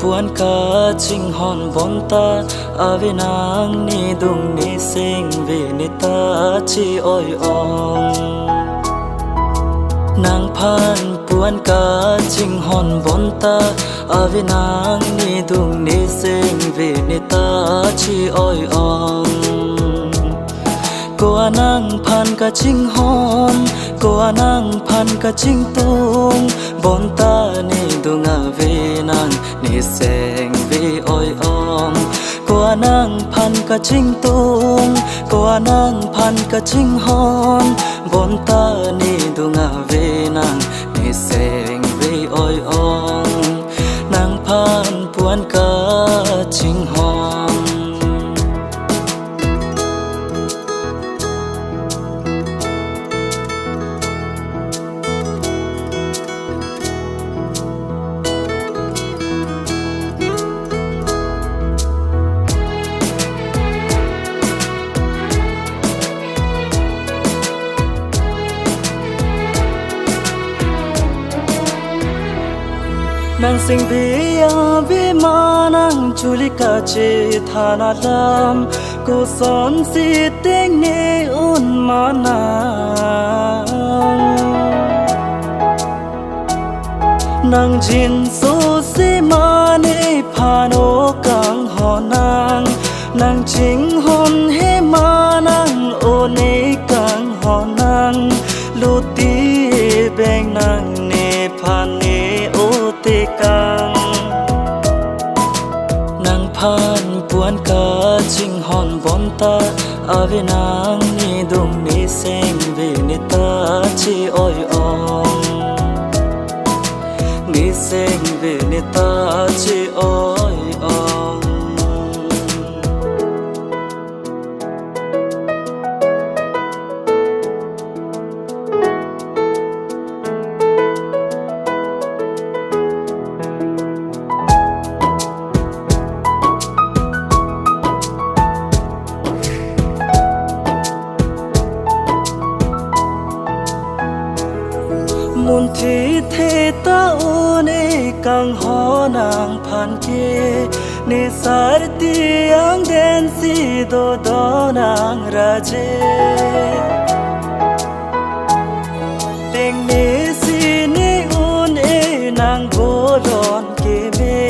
Puan ka ching hon bonta ave nang ni dung ni sing ve ni ta chi oi ong nang phan puan ka ching hon bonta ave nang ni dung ni sing ve ni ta chi oi ong cô anang phan ka ching hon cô anang phan ka ching tung bonta ni dung ave nang ni seng ve oi ong cô anang phan ka ching tung cô anang phan ka ching hon bonta ni dung ave nang ni seng ve oi ong nang phan puan ka ching hon nang sing vi ave manang chulika che thana lam ko son si teng ne un manang nang jin so si mane phano kang honang nang ching hon he manang o ne kang honang luti beng nang ne phan ne o te kang nang phan puan ka ching hon bonta ave nang ni dung ni seng ve ni ta chi oi ong ni seng ve ni ta chi oi ong mun thi the ta one kang ho nang phan ke ne sar ti ang den si do do nang raje teng ne si ne un e nang bo lon ke me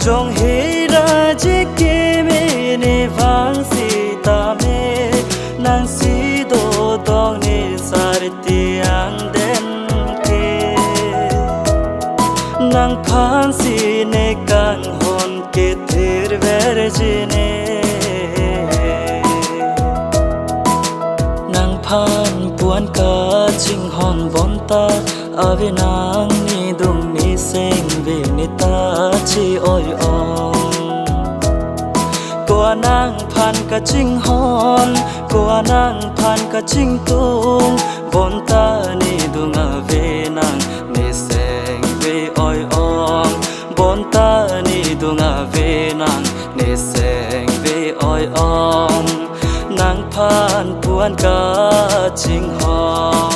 jong he raje ke me ne vang si ta me nang si do dong ne sar ti ang den nang phan si ne kang hon ke thir verjine nang phan puan ka ching hon bonta ave nang ni dung ni seng ve ni ta chi oi ong cô anang phan ka ching hon cô anang phan ka ching tung bonta ni dung ave nang ni seng ve oi ong bonta ni dung ave nang ni seng ve oi ong nang phan puan ka ching hon